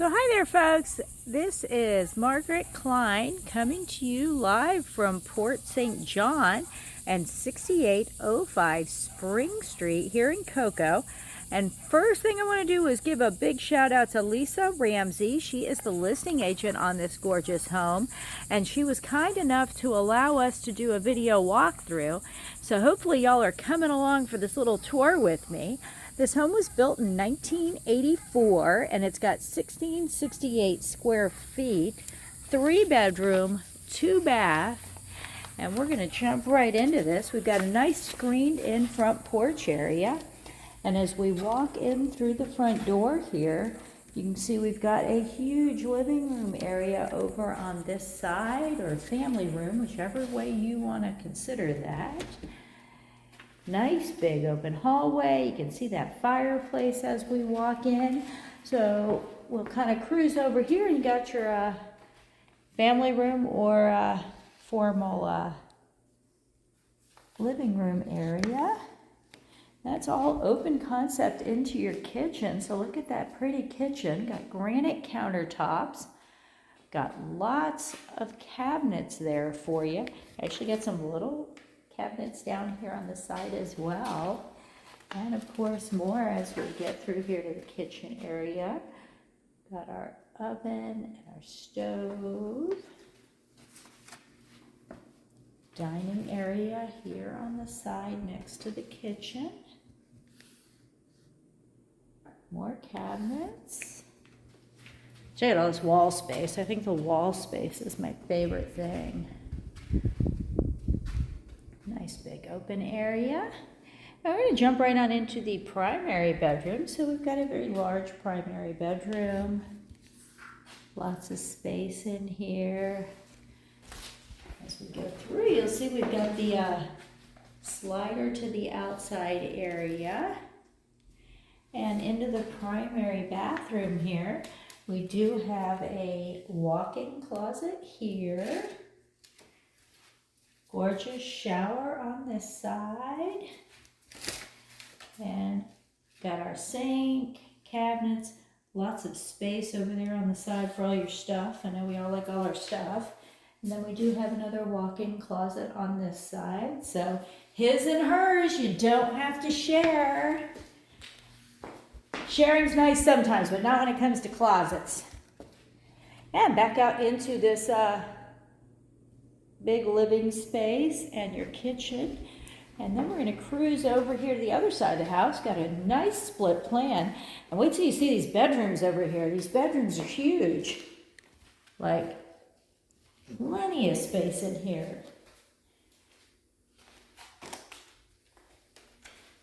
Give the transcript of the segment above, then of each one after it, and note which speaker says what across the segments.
Speaker 1: So hi there folks, this is Margaret Klein coming to you live from Port St. John and 6805 Spring Street here in Cocoa. And first thing I want to do is give a big shout out to Lisa Ramsey. She is the listing agent on this gorgeous home, and she was kind enough to allow us to do a video walkthrough. So hopefully y'all are coming along for this little tour with me. This home was built in 1984 and it's got 1668 square feet, 3-bedroom, 2-bath, and we're going to jump right into this. We've got a nice screened in front porch area, and as we walk in through the front door here, you can see we've got a huge living room area over on this side, or family room, whichever way you want to consider that. Nice big open hallway. You can see that fireplace as we walk in. So we'll kind of cruise over here, and you got your family room or formal living room area. That's all open concept into your kitchen. So look at that pretty kitchen. Got granite countertops. Got lots of cabinets there for you. Actually got some little cabinets down here on the side as well, and of course more as we get through here to the kitchen area. Got our oven and our stove. Dining area here on the side next to the kitchen. More cabinets. Check out all this wall space. I think the wall space is my favorite thing. Nice big open area. Now we're going to jump right on into the primary bedroom. So we've got a very large primary bedroom. Lots of space in here. As we go through, you'll see we've got the slider to the outside area. And into the primary bathroom here, we do have a walk-in closet here. Gorgeous shower on this side, and got our sink, cabinets, lots of space over there on the side for all your stuff. I know we all like all our stuff. And then we do have another walk-in closet on this side. So his and hers, you don't have to share. Sharing's nice sometimes, but not when it comes to closets. And back out into this big living space and your kitchen. And then we're going to cruise over here to the other side of the house. Got a nice split plan. And wait till you see these bedrooms over here. These bedrooms are huge. Like, plenty of space in here.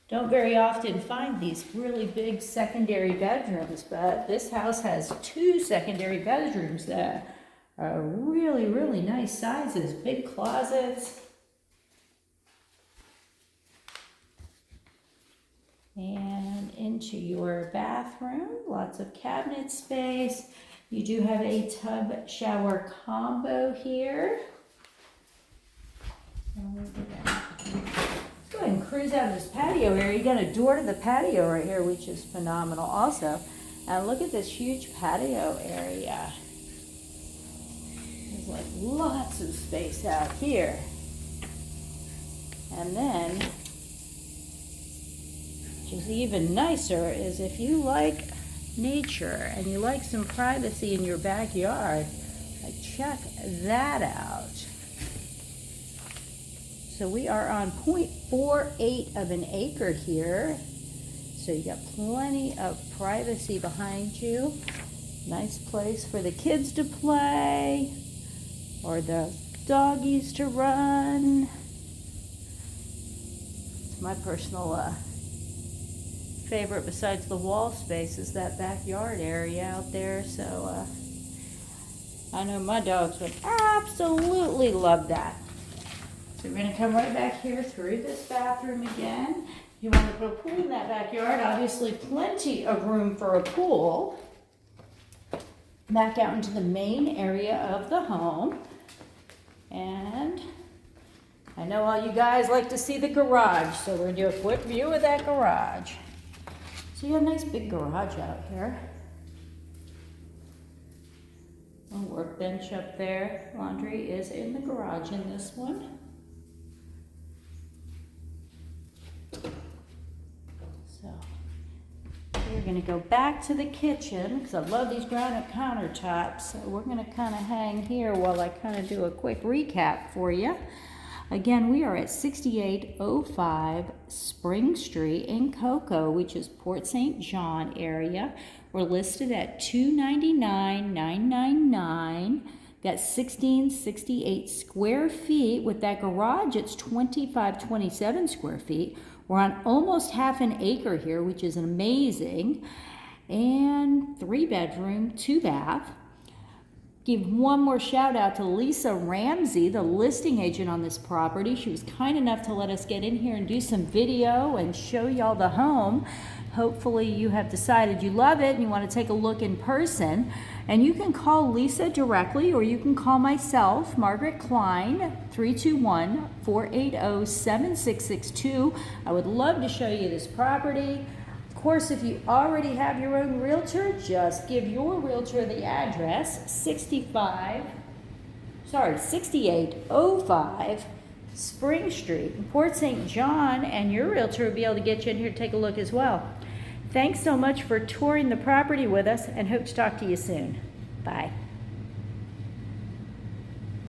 Speaker 1: Don't very often find these really big secondary bedrooms, but this house has 2 secondary bedrooms that are really, really nice sizes. Big closets. And into your bathroom, lots of cabinet space. You do have a tub shower combo here. Let's go ahead and cruise out of this patio area. You got a door to the patio right here, which is phenomenal also. And look at this huge patio area. There's like lots of space out here. And then, which is even nicer, is if you like nature and you like some privacy in your backyard, like check that out. So we are on 0.48 of an acre here. So you got plenty of privacy behind you. Nice place for the kids to play or the doggies to run. It's my personal favorite, besides the wall space, is that backyard area out there. So I know my dogs would absolutely love that. So we're going to come right back here through this bathroom again. You want to put a pool in that backyard, obviously plenty of room for a pool. Back out into the main area of the home. And I know all you guys like to see the garage, so we're going to do a quick view of that garage. So you have a nice big garage out here. A workbench up there. Laundry is in the garage in this one. So we're going to go back to the kitchen because I love these granite countertops. So we're going to kind of hang here while I kind of do a quick recap for you. Again, we are at 6805 Spring Street in Cocoa, which is Port St. John area. We're listed at $299,999. Got 1668 square feet. With that garage, it's 2527 square feet. We're on almost half an acre here, which is amazing. And 3-bedroom, 2-bath. Give one more shout out to Lisa Ramsey, the listing agent on this property. She was kind enough to let us get in here and do some video and show y'all the home. Hopefully you have decided you love it and you want to take a look in person. And you can call Lisa directly, or you can call myself, Margaret Klein, 321-480-7662. I would love to show you this property. Of course, if you already have your own realtor, just give your realtor the address, 6805 Spring Street in Port St. John, and your realtor will be able to get you in here to take a look as well. Thanks so much for touring the property with us, and hope to talk to you soon. Bye.